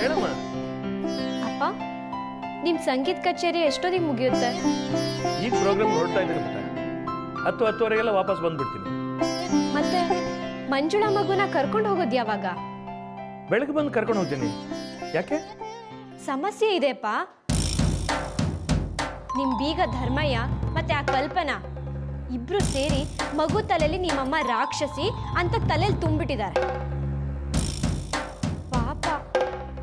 ಹೇಳಮ್ಮ. ಅಪ್ಪ, ನಿಮ್ ಸಂಗೀತ ಕಚೇರಿ ಎಷ್ಟೊತ್ತಿಗೆ ಮುಗಿಯುತ್ತೆ? ಈಗ ಪ್ರೋಗ್ರಾಮ್ ಹೊರಡ್ತಾ ಇದ್ದೀನಿ ಪುಟ್ಟ. 10-10:30 ವಾಪಸ್ ಬಂದ್ಬಿಡ್ತೀನಿ. ಮತ್ತೆ ಮಂಜುಳಾ ಮಗುನ ಕರ್ಕೊಂಡು ಹೋಗೋದು ಯಾವಾಗ? ಬೆಳಗ್ಗೆ ಬಂದು ಕರ್ಕೊಂಡು ಹೋಗ್ತೀನಿ. ಯಾಕೆ? ಸಮಸ್ಯೆ ಇದೆಪ್ಪ. ನಿಮ್ ಬೀಗ ಧರ್ಮಯ್ಯ ಮತ್ತೆ ಆ ಕಲ್ಪನಾ ಇಬ್ರು ಸೇರಿ ಮಗು ತಲೆಯಲ್ಲಿ ನಿಮ್ಮಮ್ಮ ರಾಕ್ಷಸಿ ಅಂತ ತಲೆಯಲ್ಲಿ ತುಂಬಿಟ್ಟಿದ್ದಾರೆ. ಪಾಪ,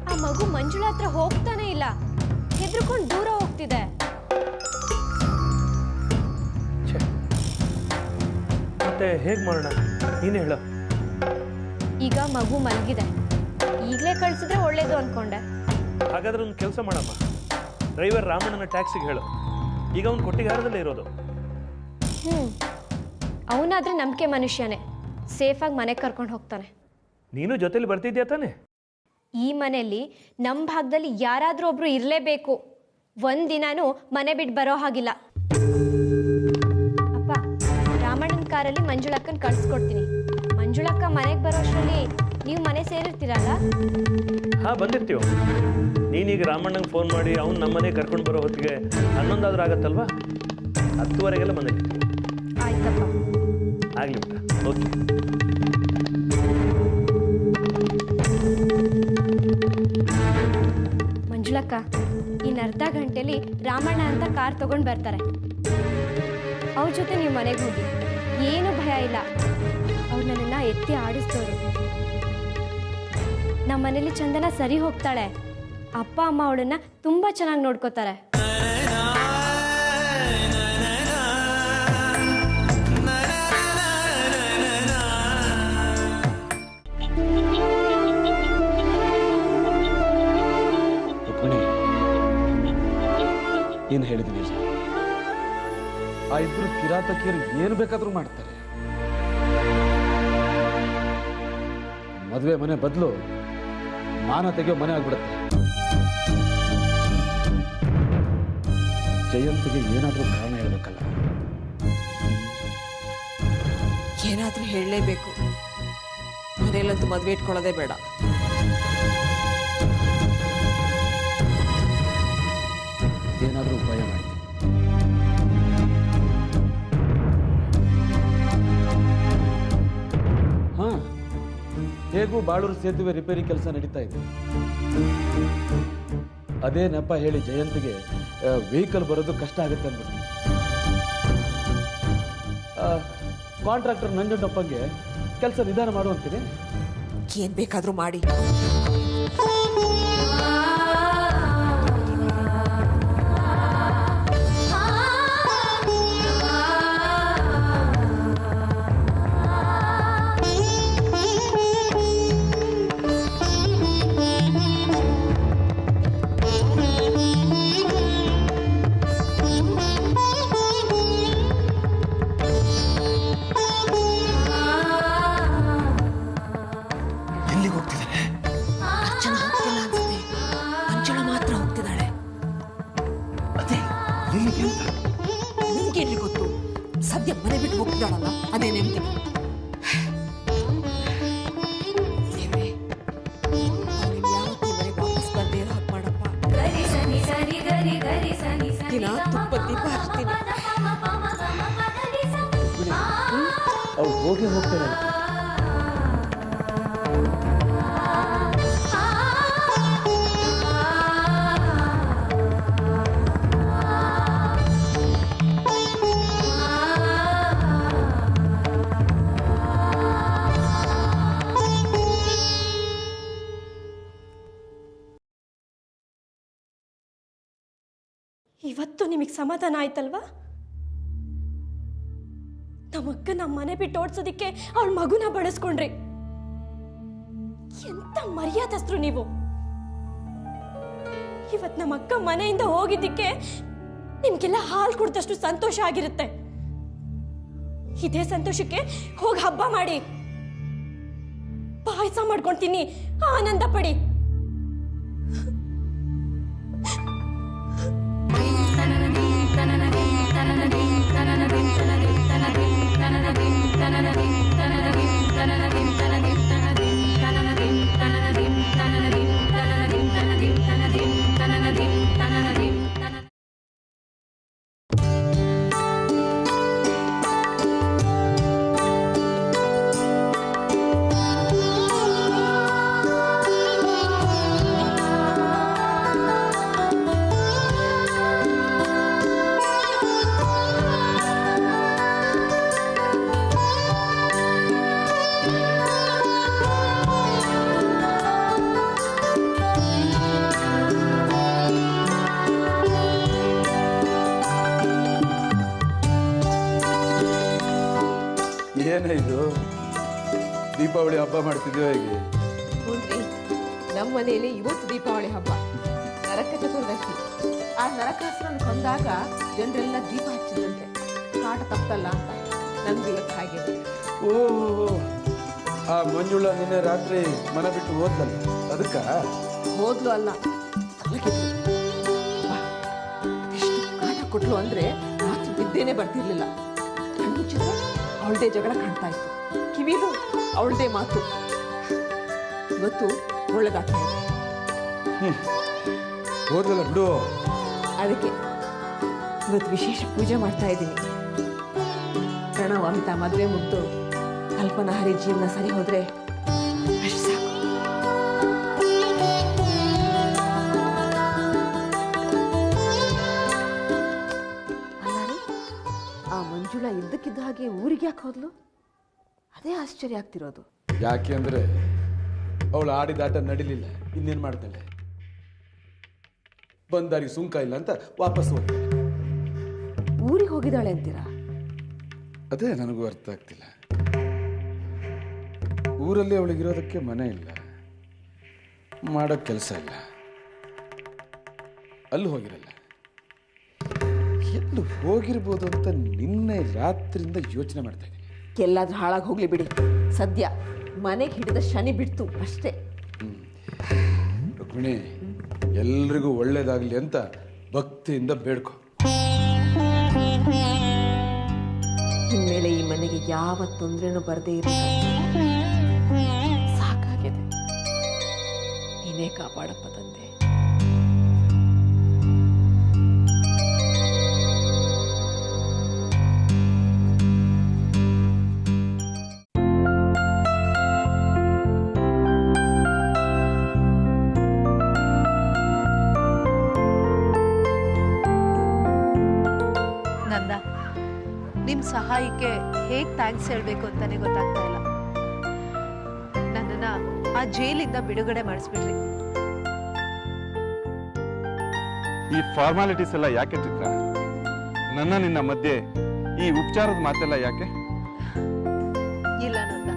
ಆ ಮಗು ಮಂಜುಳಾ ಹತ್ರ ಹೋಗ್ತಾನೆ ಇಲ್ಲ, ಹೆದರ್ಕೊಂಡು ದೂರ ಹೋಗ್ತಿದೆ. ಮತ್ತೆ ಹೇಗ್ ಮಾಡೋಣ, ನೀನೇ ಹೇಳ. ಈಗ ಮಗು ಮಲಗಿದೆ, ಈಗಲೇ ಕಳ್ಸಿದ್ರೆ ಒಳ್ಳೇದು ಅನ್ಕೊಂಡೆ. ಹಾಗಾದ್ರೆ ಒಂದು ಕೆಲಸ ಮಾಡಮ್ಮ, ಡ್ರೈವರ್ ರಾಮಣ್ಣನ ಟ್ಯಾಕ್ಸಿಗೆ ಹೇಳು. ಈಗ ಅವ್ನು ಕೊಟ್ಟಿಗಾರದಲ್ಲೇ ಇರೋದು. ಅವನಾದ್ರೆ ನಂಬಿಕೆ ಮನುಷ್ಯನೇ, ಸೇಫಾಗಿ ಮನೆಗೆ ಕರ್ಕೊಂಡು ಹೋಗ್ತಾನೆ. ನೀನು ಜೊತೆಲಿ ಬರ್ತಿದ್ಯಾ ತಾನೆ? ಈ ಮನೆಯಲ್ಲಿ ನಮ್ಮ ಭಾಗದಲ್ಲಿ ಯಾರಾದ್ರೂ ಒಬ್ರು ಇರಲೇಬೇಕು. ಒಂದಿನಾನು ಮನೆ ಬಿಟ್ಟು ಬರೋ ಹಾಗಿಲ್ಲ. ಅಪ್ಪ, ರಾಮಣ್ಣನ ಕಾರಲ್ಲಿ ಮಂಜುಳಕ್ಕನ ಕಳ್ಸ್ಕೊಡ್ತೀನಿ. ಮಂಜುಳಕ್ಕ ಮನೆಗೆ ಬರೋಷ್ಟರಲ್ಲಿ ನೀವು ಮನೆ ಸೇರಿರ್ತೀರಲ್ಲ? ಹಾ, ಬಂದಿರ್ತೀವ. ನೀನೀಗ ರಾಮಣ್ಣಂಗೆ ಫೋನ್ ಮಾಡಿ ಅವ್ನು ನಮ್ಮ ಮನೆಗೆ ಕರ್ಕೊಂಡು ಬರೋ ಹೊತ್ತಿಗೆ 11 ಆಗತ್ತಲ್ವಾ? 10:00 ಮನೇಲಿ. ಆಯ್ತಪ್ಪ. ಆಗ್ಲಿ ಬಿಟ್ಟ. ಓಕೆ. ಮಂಜುಳಕ್ಕ, ಇನ್ನು ಅರ್ಧ ಗಂಟೆಲಿ ರಾಮಣ್ಣ ಅಂತ ಕಾರ್ ತಗೊಂಡು ಬರ್ತಾರೆ. ಅವ್ರ ಜೊತೆ ನೀವು ಮನೆಗೆ ಹೋಗಿ, ಏನು ಭಯ ಇಲ್ಲ. ಅವ್ರು ನನ್ನೆಲ್ಲ ಎತ್ತಿ ಆಡಿಸ್ತವ್ರು. ನಮ್ಮ ಮನೇಲಿ ಚಂದನ ಸರಿ ಹೋಗ್ತಾಳೆ. ಅಪ್ಪ ಅಮ್ಮ ಅವಳನ್ನ ತುಂಬಾ ಚೆನ್ನಾಗಿ ನೋಡ್ಕೋತಾರೆ. ಏನು ಹೇಳಿದ್ದೀನಿ, ಆ ಇಬ್ಬರು ಕಿರಾತಕಿಯರು ಏನು ಬೇಕಾದ್ರೂ ಮಾಡ್ತಾರೆ. ಮದುವೆ ಮನೆ ಬದಲು ಮಾನ ತೆಗೆಯೋ ಮನೆ ಆಗ್ಬಿಡುತ್ತೆ. ಜಯಂತಿಗೆ ಏನಾದ್ರೂ ಕಾರಣ ಹೇಳ್ಬೇಕಲ್ಲ. ಏನಾದ್ರೂ ಹೇಳಲೇಬೇಕು. ಮನೆಯಲ್ಲಂತೂ ಮದುವೆ ಇಟ್ಕೊಳ್ಳೋದೇ ಬೇಡ. ಏನಾದ್ರೂ ಉಪಾಯ ಮಾಡ್ತೀನಿ. ಹಾ, ಹೇಗೂ ಬಾಳೂರು ಸೇತುವೆ ರಿಪೇರಿ ಕೆಲಸ ನಡೀತಾ ಇದೆ. ಅದೇ ನೆಪ ಹೇಳಿ ಜಯಂತಿಗೆ ವೆಹಿಕಲ್ ಬರೋದು ಕಷ್ಟ ಆಗುತ್ತೆ ಅಂದ್ಬಿಟ್ಟು ಕಾಂಟ್ರಾಕ್ಟರ್ ನಂಜುಂಡಪ್ಪಂಗೆ ಕೆಲಸ ನಿಧಾನ ಮಾಡುವಂತೀನಿ. ಏನ್ ಬೇಕಾದ್ರೂ ಮಾಡಿ. ನಿಮ್ಗೇನ್ರಿ ಗೊತ್ತು? ಸದ್ಯ ಮನೆ ಬಿಟ್ಟು ಹೋಗ್ತಿದ್ದಾಳಲ್ಲ, ಅದೇ ನೆಮ್ಮದಿ. ಯಾವತ್ತಿ ಮನೆಗೆ ವಾಪಸ್ ಬಂದೇ ಹಾಗೆ ಮಾಡಪ್ಪ. ದಿನ ತುಪ್ಪ ದೀಪ ಹಚ್ತೀನಿ. ಅವ್ರು ಹೋಗಿ ಹೋಗ್ತೇನೆ. ಇವತ್ತು ನಿಮಗೆ ಸಮಾಧಾನ ಆಯ್ತಲ್ವಾ? ನಮ್ಮಕ್ಕ ನಮ್ಮ ಮನೆ ಬಿಟ್ಟು ಓಡಿಸೋದಿಕ್ಕೆ ಅವಳ ಮಗುನ ಬಳಸ್ಕೊಂಡ್ರಿ. ಎಂತ ಮರ್ಯಾದಸ್ತರು ನೀವು. ಇವತ್ತು ನಮ್ಮಕ್ಕ ಮನೆಯಿಂದ ಹೋಗಿದ್ದಕ್ಕೆ ನಿಮ್ಗೆಲ್ಲ ಹಾಲು ಕುಡ್ದಷ್ಟು ಸಂತೋಷ ಆಗಿರುತ್ತೆ. ಇದೇ ಸಂತೋಷಕ್ಕೆ ಹೋಗಿ ಹಬ್ಬ ಮಾಡಿ, ಪಾಯಸ ಮಾಡ್ಕೊಂತೀನಿ, ಆನಂದ ಪಡಿ. ದೀಪಾವಳಿ ಹಬ್ಬ ಮಾಡ್ತಿದ್ಯೋ ಹೇಗೆ? ಹೌದ್ರಿ, ನಮ್ಮ ಮನೆಯಲ್ಲಿ ಇವತ್ತು ದೀಪಾವಳಿ ಹಬ್ಬ, ನರಕ ಚತುರ್ದಶಿ. ಆ ನರಕಾಸುರನ ಕೊಂದಾಗ ಜನರೆಲ್ಲ ದೀಪ ಹಚ್ಚಿದಂತೆ, ಕಾಟ ತಪ್ಪಲ್ಲ ಅಂತ ನನ್ಗೆ ಇವತ್ತು ಹಾಗೆ. ಓ, ಆ ಮಂಜುಳ ನಿನ್ನೆ ರಾತ್ರಿ ಮನೆ ಬಿಟ್ಟು ಹೋದ್ಲಲ್ಲ, ಅದಕ್ಕ? ಹೋದ್ಲು ಅಲ್ಲ, ತಲೆಗೆದ್ರು. ಎಷ್ಟು ಕಾಟ ಕೊಟ್ಲು ಅಂದ್ರೆ ರಾತ್ರಿ ಬಿದ್ದೇನೆ ಬರ್ತಿರ್ಲಿಲ್ಲ. ಕಣ್ಣು ಚಿತ್ರ ಅವಳದೇ ಜಗಳ ಕಾಣ್ತಾ ಇತ್ತು, ಕಿವಿಲು ಅವಳದೇ ಮಾತು. ಇವತ್ತು ಒಳ್ಳೆದಾಗ್ತಾ ಇದೆ. ಹೋದ್ಲಲ್ಲ ಬಿಡು. ಅದಕ್ಕೆ ಇವತ್ತು ವಿಶೇಷ ಪೂಜೆ ಮಾಡ್ತಾ ಇದ್ದೀನಿ. ಪ್ರಣವ್ ಅಮಿತಾ ಮದುವೆ ಮುಗ್ದು ಕಲ್ಪನಾ ಹರಿ ಜೀವನ ಸರಿ ಹೋದ್ರೆ ಅಷ್ಟು ಸಾಕು. ಅಲ್ಲ, ಆ ಮಂಜುಳ ಇದ್ದಕ್ಕಿದ್ದ ಹಾಗೆ ಊರಿಗೆ ಯಾಕೆ ಹೋದ್ಲು? ಅದೇ ಆಶ್ಚರ್ಯ ಆಗ್ತಿರೋದು. ಯಾಕೆ ಅಂದ್ರೆ ಅವಳು ಆಡಿದಾಟ ನಡಿಲಿಲ್ಲ, ಇನ್ನೇನ್ ಮಾಡ್ತಾಳೆ? ಬಂದಾರಿ ಸುಂಕ ಇಲ್ಲ ಅಂತ ವಾಪಸ್ ಹೋಗ್ತಾಳೆ. ಊರಿಗೆ ಹೋಗಿದ್ದಾಳೆ ಅಂತೀರಾ? ಅದೇ ನನಗೂ ಅರ್ಥ ಆಗ್ತಿಲ್ಲ. ಊರಲ್ಲಿ ಅವಳಿಗಿರೋದಕ್ಕೆ ಮನೆ ಇಲ್ಲ, ಮಾಡೋ ಕೆಲಸ ಇಲ್ಲ, ಅಲ್ಲಿ ಹೋಗಿರಲ್ಲ. ಎಲ್ಲಿ ಹೋಗಿರ್ಬೋದು ಅಂತ ನಿನ್ನೆ ರಾತ್ರಿಯಿಂದ ಯೋಚನೆ ಮಾಡ್ತಾ ಇದ್ದೀನಿ. ಎಲ್ಲಾದ್ರೂ ಹಾಳಾಗಿ ಹೋಗ್ಲಿ ಬಿಡಿ. ಸದ್ಯ ಮನೆಗೆ ಹಿಡಿದ ಶನಿ ಬಿಡ್ತು ಅಷ್ಟೇ. ರುಕ್ಮಿಣಿ, ಎಲ್ರಿಗೂ ಒಳ್ಳೇದಾಗ್ಲಿ ಅಂತ ಭಕ್ತಿಯಿಂದ ಬೇಡ್ಕೊ. ಇನ್ಮೇಲೆ ಈ ಮನೆಗೆ ಯಾವ ತೊಂದರೆನೂ ಬರದೇ ಇರೋ ಸಾಕಾಗಿದೆ. ನೀನೇ ಕಾಪಾಡಪ್ಪ ತಂದೆ. ನಿಮ್ಮ ಸಹಾಯಕ್ಕೆ ಹೇಗೆ ಥ್ಯಾಂಕ್ಸ್ ಹೇಳಬೇಕು ಅಂತಾನೆ ಗೊತ್ತಾಗ್ತಾ ಇಲ್ಲ. ನನ್ನನ್ನ ಆ ಜೈಲಿಂದ ಬಿಡುಗಡೆ ಮಾಡಿಸ್ಬಿಡ್ರಿ. ಈ ಫಾರ್ಮಾಲಿಟೀಸ್ ಎಲ್ಲ ಯಾಕೆ ಚಿತ್ರ? ನನ್ನ ನಿನ್ನ ಮಧ್ಯೆ ಈ ಉಪಚಾರದ ಮಾತೆಲ್ಲ ಯಾಕೆ? ಇಲ್ಲ ನಂದ,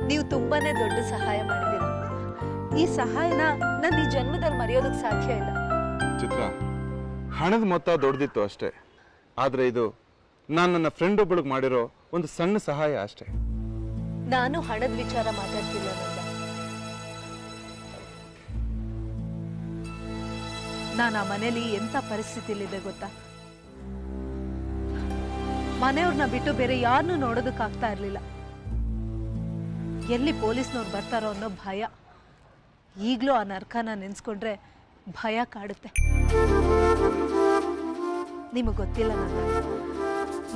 ನೀವು ತುಂಬಾನೇ ದೊಡ್ಡ ಸಹಾಯ ಮಾಡಿದ್ದೀರ. ಈ ಸಹಾಯನ ನನ್ನ ಈ ಜನ್ಮದಲ್ಲಿ ಮರೆಯೋದಕ್ಕೆ ಸಾಧ್ಯ ಇಲ್ಲ. ಚಿತ್ರ, ಹಣದ ಮೊತ್ತ ದೊಡ್ಡದಿತ್ತು ಅಷ್ಟೇ, ಆದ್ರೆ ಇದು ನಾನು ನನ್ನ ಫ್ರೆಂಡ್ ಒಬ್ಬಳಿಗೆ ಮಾಡಿರೋ ಒಂದು ಸಣ್ಣ ಸಹಾಯ ಅಷ್ಟೇ. ನಾನು ಹಣದ ವಿಚಾರ ಮಾತಾಡ್ತಿಲ್ಲ ನಂದ. ನಾನು ಆ ಮನೇಲಿ ಎಂತ ಪರಿಸ್ಥಿತಿಲಿದೆ ಗೊತ್ತಾ? ಮನೆಯವ್ರನ್ನ ಬಿಟ್ಟು ಬೇರೆ ಯಾರನ್ನೂ ನೋಡೋದಕ್ಕಾಗ್ತಾ ಇರ್ಲಿಲ್ಲ. ಎಲ್ಲಿ ಪೊಲೀಸ್ನವ್ರು ಬರ್ತಾರೋ ಅನ್ನೋ ಭಯ. ಈಗಲೂ ಆ ನರ್ಕನ ನೆನ್ಸ್ಕೊಂಡ್ರೆ ಭಯ ಕಾಡುತ್ತೆ. ನಿಮಗೆ ಗೊತ್ತಿಲ್ಲ ನಂದ,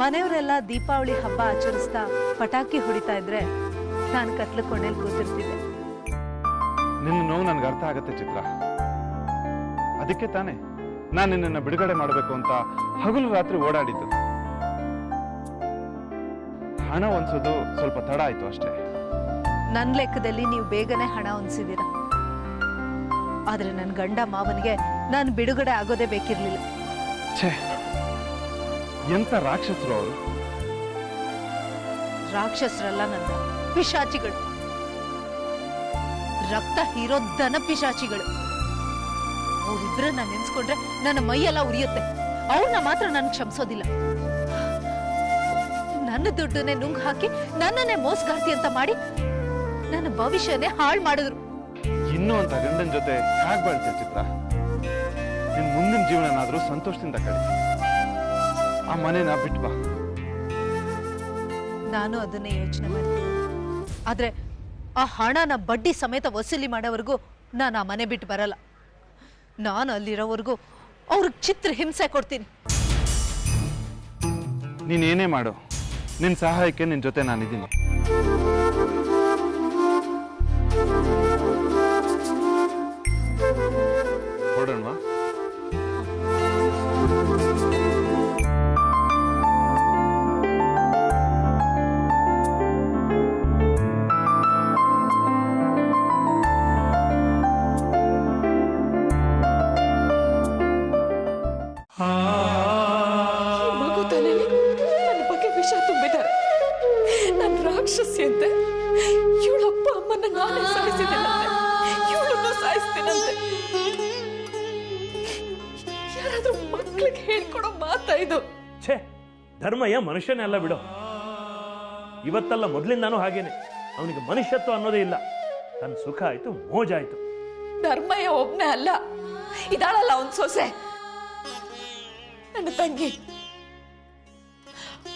ಮನೆಯವರೆಲ್ಲ ದೀಪಾವಳಿ ಹಬ್ಬ ಆಚರಿಸ್ತಾ ಪಟಾಕಿ ಹೊಡಿತಾ ಇದ್ರೆ ನಾನು ಕತ್ಲು ಕೊನೆಯಲ್ಲಿ ಕೂತಿರ್ತಿದ್ದೆ. ನಿನ್ನ ನೋವು ನನ್ಗೆ ಅರ್ಥ ಆಗತ್ತೆ ಚಿತ್ರ. ಅದಕ್ಕೆ ತಾನೆ ನಾನು ನಿನ್ನನ್ನು ಬಿಡುಗಡೆ ಮಾಡಬೇಕು ಅಂತ ಹಗಲು ರಾತ್ರಿ ಓಡಾಡಿದ್ದು. ಹಣ ಹೊಂದಿಸೋದು ಸ್ವಲ್ಪ ತಡ ಆಯ್ತು ಅಷ್ಟೇ. ನನ್ನ ಲೆಕ್ಕದಲ್ಲಿ ನೀವು ಬೇಗನೆ ಹಣ ಹೊಂದಿಸಿದ್ದೀರ. ಆದ್ರೆ ನನ್ನ ಗಂಡ ಮಾವನಿಗೆ ನಾನು ಬಿಡುಗಡೆ ಆಗೋದೇ ಬೇಕಿರ್ಲಿಲ್ಲ. ಛೇ, ಎಂತ ರಾಕ್ಷಸರು ಅವರು! ರಾಕ್ಷಸರಲ್ಲ ನನ್ನ, ಪಿಶಾಚಿಗಳು. ರಕ್ತ ಹೀರೋ ದನ ಪಿಶಾಚಿಗಳು. ಅವರಿಬ್ಬರನ್ನ ನೆನ್ಸ್ಕೊಂಡ್ರೆ ನನ್ನ ಮೈಯೆಲ್ಲ ಉರಿಯುತ್ತೆ. ಅವ್ರನ್ನ ಮಾತ್ರ ನಾನು ಕ್ಷಮಿಸೋದಿಲ್ಲ. ನನ್ನ ದುಡ್ಡನ್ನೇ ನುಂಗ್ ಹಾಕಿ ನನ್ನನ್ನೇ ಮೋಸಗಾರ್ತಿ ಅಂತ ಮಾಡಿ ನನ್ನ ಭವಿಷ್ಯನೇ ಹಾಳು ಮಾಡಿದ್ರು. ಇನ್ನೂ ಅಂತ ಗಂಡನ ಜೊತೆ ಹೇಗೆ ಬಾಳ್ತೀಯ ಚಿತ್ರ? ನಿನ್ ಮುಂದಿನ ಜೀವನನಾದ್ರೂ ಸಂತೋಷದಿಂದ ಕಳಿ. ಆ ಮನೆನ ಬಿಟ್ಟು ಬಾ. ನಾನು ಅದನ್ನೇ ಯೋಚನೆ ಮಾಡ್ತೀನಿ. ಆದ್ರೆ ಆ ಹಣನ ಬಡ್ಡಿ ಸಮೇತ ವಸೂಲಿ ಮಾಡೋವರೆಗೂ ನಾನು ಆ ಮನೆ ಬಿಟ್ಟು ಬರಲ್ಲ. ನಾನು ಅಲ್ಲಿರೋವರೆಗೂ ಅವ್ರಿಗೆ ಚಿತ್ರ ಹಿಂಸೆ ಕೊಡ್ತೀನಿ. ನೀನೇನೇ ಮಾಡು, ನಿನ್ ಸಹಾಯಕ್ಕೆ ನಿನ್ ಜೊತೆ ನಾನಿದ್ದೀನಿ. ಹೊರಡೋಣವಾ? ಮಗು ತಲೆಯಲ್ಲಿ ನನ್ನ ಬಗ್ಗೆ ವಿಷ ತುಂಬಿದ್ದಾರೆ. ನನ್ನ ರಾಕ್ಷಸಿ ಅಂತೆ ಇವಳಪ್ಪ ಮಕ್ಳಿಗೆ ಹೇಳ್ಕೊಡೋ ಮಾತಾ ಇದು? ಛೇ, ಧರ್ಮಯ್ಯ ಮನುಷ್ಯನೇ ಅಲ್ಲ ಬಿಡು. ಇವತ್ತಲ್ಲ ಮೊದಲಿಂದಾನು ಹಾಗೇನೆ. ಅವನಿಗೆ ಮನುಷ್ಯತ್ವ ಅನ್ನೋದೇ ಇಲ್ಲ. ತನ್ನ ಸುಖ ಆಯ್ತು, ಮೋಜಾಯ್ತು. ಧರ್ಮಯ್ಯ ಒಬ್ನೇ ಅಲ್ಲ, ಇದಾಳಲ್ಲ ಅವನ್ ಸೊಸೆ, ನನ್ನ ತಂಗಿ.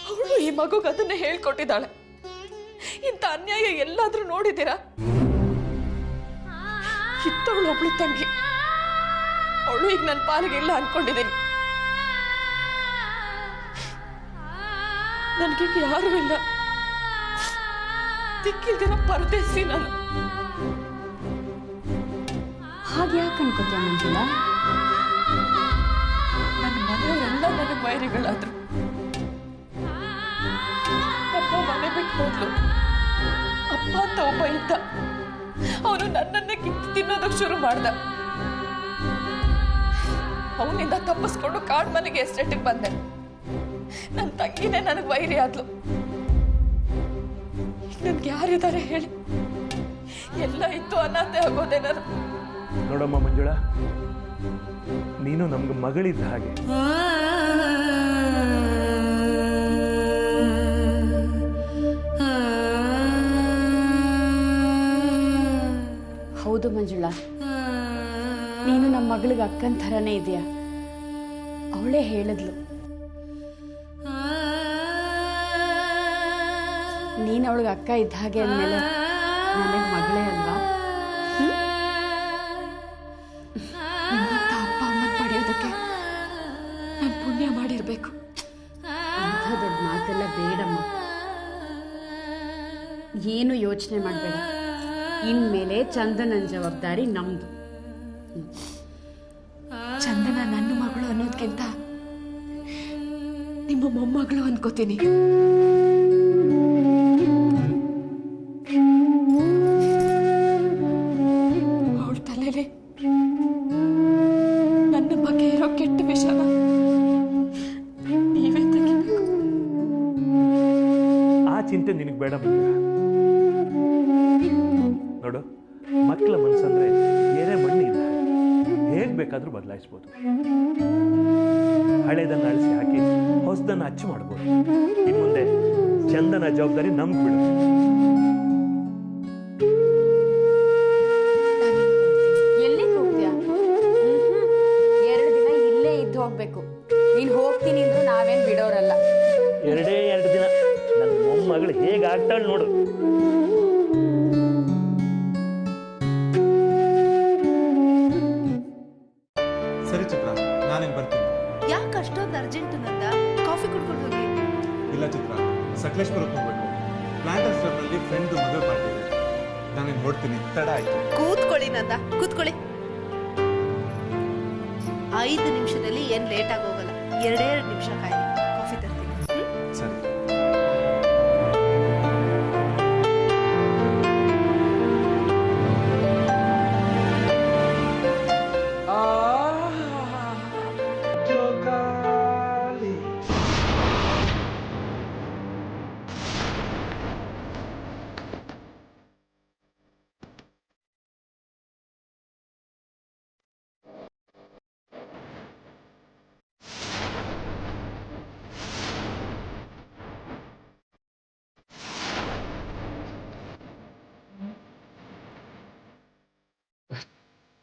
ಅವಳು ಈ ಮಗುಗೆ ಅದನ್ನೇ ಹೇಳ್ಕೊಟ್ಟಿದ್ದಾಳೆ. ಇಂಥ ಅನ್ಯಾಯ ಎಲ್ಲಾದ್ರೂ ನೋಡಿದ್ದೀರಾ? ಇತ್ತವಳು ಒಬ್ಳು ತಂಗಿ, ಅವಳು ಈಗ ನನ್ನ ಪಾಲಿಗೆ ಇಲ್ಲ ಅನ್ಕೊಂಡಿದ್ದೀನಿ. ನನಗೀಗ ಯಾರು ಇಲ್ಲ, ದಿಕ್ಕಿಲ್ದಿನ ಪರದೇಸಿ ನಾನು. ಹಾಗೆ ಯಾಕೆ ಅನ್ಕೋತೀಯ ಮಂಜುಳಾ? ನನ್ನ ಮನೆಯವರೆಲ್ಲ ನನಗೆ ವೈರಿಗಳಾದ್ರು. ಒಬ್ಬ ಮನೆ ಬಿಟ್ಟು ಹೋದ್ಲು. ಅಪ್ಪ ಅಂತ ಒಬ್ಬ ಇದ್ದ, ಅವನು ನನ್ನನ್ನೇ ಕಿತ್ತು ತಿನ್ನೋದಕ್ಕೆ ಶುರು ಮಾಡ್ದ. ಅವನಿಂದ ತಪ್ಪಿಸ್ಕೊಂಡು ಕಾಡ್ ಮನೆಗೆ ಎಸ್ಟೇಟಿಗೆ ಬಂದೆ. ನನ್ನ ತಂಗಿನೇ ನನಗೆ ವೈರಿ ಆದ್ಲು. ನನ್ಗೆ ಯಾರಿದ್ದಾರೆ ಹೇಳಿ? ಎಲ್ಲ ಇತ್ತು ಅನಾಥೆ ಆಗೋದೆ ನಾನು. ನೋಡಮ್ಮ ಮಂಜುಳಾ, ನೀನು ನಮ್ಗೆ ಮಗಳಿದ್ದ ಹಾಗೆ. ಹೌದು ಮಂಜುಳಾ, ನೀನು ನಮ್ಮ ಮಗಳಿಗೆ ಅಕ್ಕನ ಥರನೇ ಇದೆಯಾ. ಅವಳೇ ಹೇಳಿದ್ಲು, ನೀನು ಅವಳಿಗೆ ಅಕ್ಕ ಇದ್ದ ಹಾಗೆ ಅಂದಮೇಲೆ ನನಗೆ ಮಗಳೇ ಅಲ್ವಾ? ನಿಮ್ಮಂತ ಅಪ್ಪ ಅಮ್ಮನ ಪಡೆಯೋದಕ್ಕೆ ನಾನು ಪುಣ್ಯ ಮಾಡಿರ್ಬೇಕು. ಅಂಥ ದೊಡ್ಡ ಮಾತೆಲ್ಲ ಬೇಡಮ್ಮ. ಏನು ಯೋಚನೆ ಮಾಡಬೇಡ. ಇನ್ಮೇಲೆ ಚಂದನನ ಜವಾಬ್ದಾರಿ ನಮ್ದು. ಚಂದನ ನನ್ನ ಮಗಳು ಅನ್ನೋದಕ್ಕಿಂತ ನಿಮ್ಮ ಮೊಮ್ಮಗಳು ಅನ್ಕೋತೀನಿ. ಅವಳ ತಲೆಯಲ್ಲಿ ನನ್ನ ಬಗ್ಗೆ ಇರೋ ಕೆಟ್ಟ ವಿಷಯನ ನೀವೇ ತೆಗಿಬೇಕು. ಆ ಚಿಂತೆ ನಿನಗೆ ಬೇಡ ಮಂಜುಳಾ. ನೋಡು, ಮಕ್ಕಳ ಮನಸ್ಸಂದ್ರೆ ಏನೇ ಮಣ್ಣಿಲ್ಲ, ಹೇಗೆ ಬೇಕಾದರೂ ಬದಲಾಯಿಸ್ಬೋದು. ಹಳೇದನ್ನು ಅಳಿಸಿ ಹಾಕಿ ಹೊಸದನ್ನು ಅಚ್ಚು ಮಾಡ್ಬೋದು. ಇನ್ನು ಮುಂದೆ ಚಂದನ ಜವಾಬ್ದಾರಿ ನಮ್ಗೆ ಬಿಡು. ಎಲ್ಲಿಗೆ ಹೋಗ್ತೀಯಾ? 2 ದಿನ ಇಲ್ಲೇ ಇದ್ದು ಹೋಗ್ಬೇಕು. ನೀನು ಹೋಗ್ತೀನಿ ಅಂದ್ರೂ ನಾವೇನು ಬಿಡೋರಲ್ಲ. 2 ದಿನ ನನ್ನ ಮೊಮ್ಮಗಳು ಹೇಗೆ ಆಗ್ತಾಳೆ ನೋಡು. ಸರಿ ಚಿತ್ರ, ನಾನೇನು ಬರ್ತೀನಿ. ಯಾಕೆ ಅಷ್ಟೊಂದು ಅರ್ಜೆಂಟ್ ನಂದ? ಕಾಫಿ ಕುಡ್ಕೊಂಡು ಹೋಗಿ. ಇಲ್ಲ ಚಿತ್ರ, ಸಕಲೇಶ್ಪುರಕ್ಕೆ ಹೋಗ್ಬೇಕು. ಪ್ಲಾಂಟರ್ಸ್ ಕ್ಲಬ್ನಲ್ಲಿ ಫ್ರೆಂಡ್ ಮದುವೆ ಪಾರ್ಟಿ ಇದೆ. ನಾನೇನು ಹೊಡ್ತೀನಿ, ತಡ ಆಯ್ತು. ಕೂತ್ಕೊಳ್ಳಿ ನಂದ, ಕೂತ್ಕೊಳ್ಳಿ. 5 ನಿಮಿಷದಲ್ಲಿ ಏನ್ ಲೇಟ್ ಆಗೋಗಲ್ಲ. 2 ನಿಮಿಷ ಕಾಯಿ, ಕಾಫಿ ತರ್ತೀನಿ. ಸರಿ.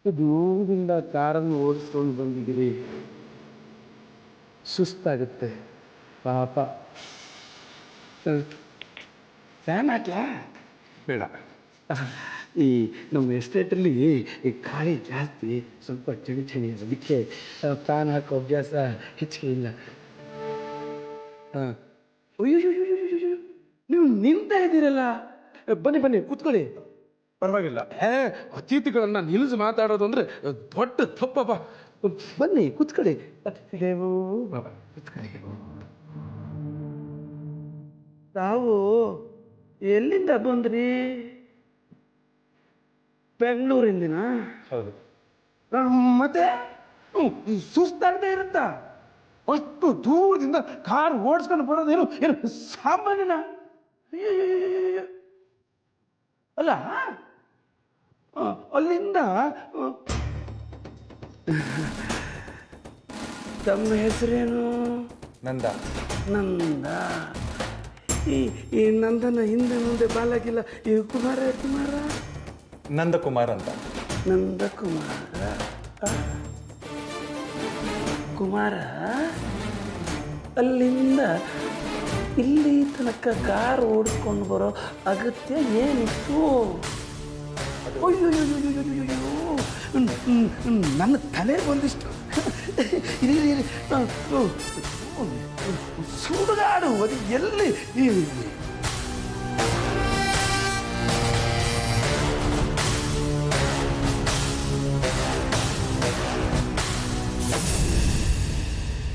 ದೂರದಿಂದ ಕಾರನ್ನು ಓಡಿಸ್ಕೊಂಡು ಬಂದಿದ್ದೀರಿ, ಸುಸ್ತಾಗುತ್ತೆ ಪಾಪ. ಫ್ಯಾನ್ ಹಾಕ್ಲಾ? ಬೇಡ. ಈ ನಮ್ಮ ಎಸ್ಟೇಟಲ್ಲಿ ಈ ಗಾಳಿ ಜಾಸ್ತಿ, ಸ್ವಲ್ಪ ಚಳಿ ಚಳಿ, ಅದಕ್ಕೆ ಫ್ಯಾನ್ ಹಾಕೋ ಅಭ್ಯಾಸ ಹೆಚ್ಚಿಗೆ ಇಲ್ಲ. ಹಾಂ, ಅಯ್ಯೋ ನೀವು ನಿಂತ ಇದ್ದೀರಲ್ಲ, ಬನ್ನಿ ಬನ್ನಿ ಕೂತ್ಕೊಳ್ಳಿ. ಪರವಾಗಿಲ್ಲ. ಅತಿಥಿಗಳನ್ನ ನಿಲ್ಲಿಸಿ ಮಾತಾಡೋದು ಅಂದ್ರೆ ದೊಡ್ಡ ತಪ್ಪಪ್ಪ. ಬನ್ನಿ ಕೂತ್ಕೊಳ್ಳಿ. ದೇವು ಬಾಬಾ ಕೂತ್ಕೊಳ್ಳಿ. ತಾವು ಎಲ್ಲಿಂದ ಬಂದ್ರಿ? ಬೆಂಗಳೂರಿಂದಿನ? ಹೌದು. ಮತ್ತೆ ಸುಸ್ತಾಗದೆ ಇರುತ್ತಾ? ಅಷ್ಟು ದೂರದಿಂದ ಕಾರ್ ಓಡಿಸ್ಕೊಂಡು ಬರೋದೇನು ಏನು ಸಾಮಾನ್ಯನ? ಅಲ್ಲ, ಅಲ್ಲಿಂದ ತಮ್ಮ ಹೆಸರೇನು? ನಂದ. ನಂದ. ಈ ನಂದನ ಹಿಂದೆ ಮುಂದೆ ಬಾಲಕಿಲ್ಲ. ಈ ಕುಮಾರ ನಂದಕುಮಾರ್ ಅಂತ. ನಂದಕುಮಾರ. ಕುಮಾರ, ಅಲ್ಲಿಂದ ಇಲ್ಲಿ ತನಕ ಕಾರ್ ಓಡಿಸ್ಕೊಂಡು ಬರೋ ಅಗತ್ಯ ಏನಿತ್ತು? ನನ್ನ ತಲೆ ಬಂದಿಷ್ಟು ಸುಡುಗಾಡು ಅದು ಎಲ್ಲಿ?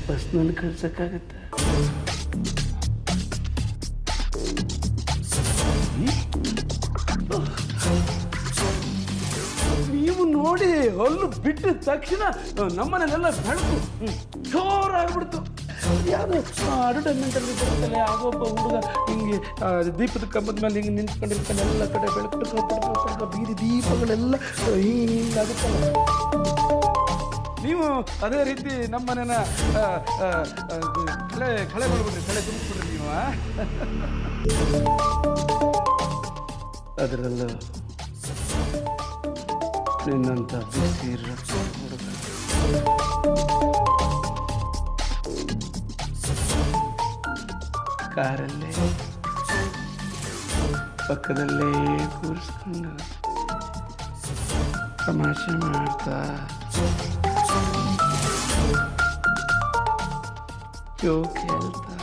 ಬಸ್ನಲ್ಲಿ ಕಳ್ಸಕ್ಕಾಗತ್ತ? ನೀವು ನೋಡಿ ಹಲ್ಲು ಬಿಟ್ಟ ತಕ್ಷಣ ನಮ್ಮನೆಲ್ಲ ಬೆಳಕು ಜೋರಾಗ್ಬಿಡ್ತು. ಯಾವುದು ಅಡ್ವರ್ಟೈಸ್ಮೆಂಟಲ್ಲಿ ಬರುತ್ತಲ್ಲ, ಆಗೊಬ್ಬ ಹುಡುಗ ಹಿಂಗೆ ದೀಪದ ಕಂಬದ ಮೇಲೆ ಹಿಂಗೆ ನಿಂತ್ಕೊಂಡಿರ್ತಾನೆ, ಎಲ್ಲ ಕಡೆ ಬೆಳಕು ಬೀದಿ ದೀಪಗಳೆಲ್ಲ ಹಿಂಗಾಗುತ್ತಲ್ಲ. ನೀವು ಅದೇ ರೀತಿ ನಮ್ಮನೆನ ಕಳೆ ಮಾಡ್ಬಿಡ್ರಿ, ಕಳೆ ತುಂಬಿಸ್ಬಿಡ್ರಿ ನೀವು. ಅದರಲ್ಲೂ ನಿನ್ನಂಥ ಬಿಸಿ ಹುಡುಗ. ಕಾರಲ್ಲೇ ಪಕ್ಕದಲ್ಲೇ ಕೂರಿಸ್ಕೊಂಡು ತಮಾಷೆ ಮಾಡ್ತಾ ಜೋಕ್ ಹೇಳ್ತಾ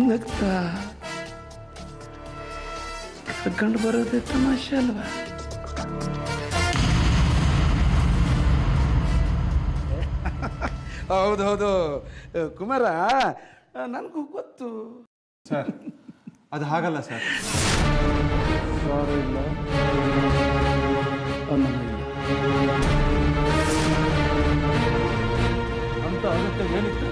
ನಗ್ತಾ ಕರ್ಕೊಂಡು ಬರೋದೇ ತಮಾಷೆ ಅಲ್ವಾ? ಹೌದೌದು ಕುಮಾರ, ನನಗೂ ಗೊತ್ತು. ಸರ್, ಅದು ಹಾಗಲ್ಲ ಸರ್. ಸಾರಿ ಇಲ್ಲ, ಅನುಮಾನ ಇಲ್ಲ. ಅಂತ ಅಗತ್ಯ ಏನಿತ್ತು?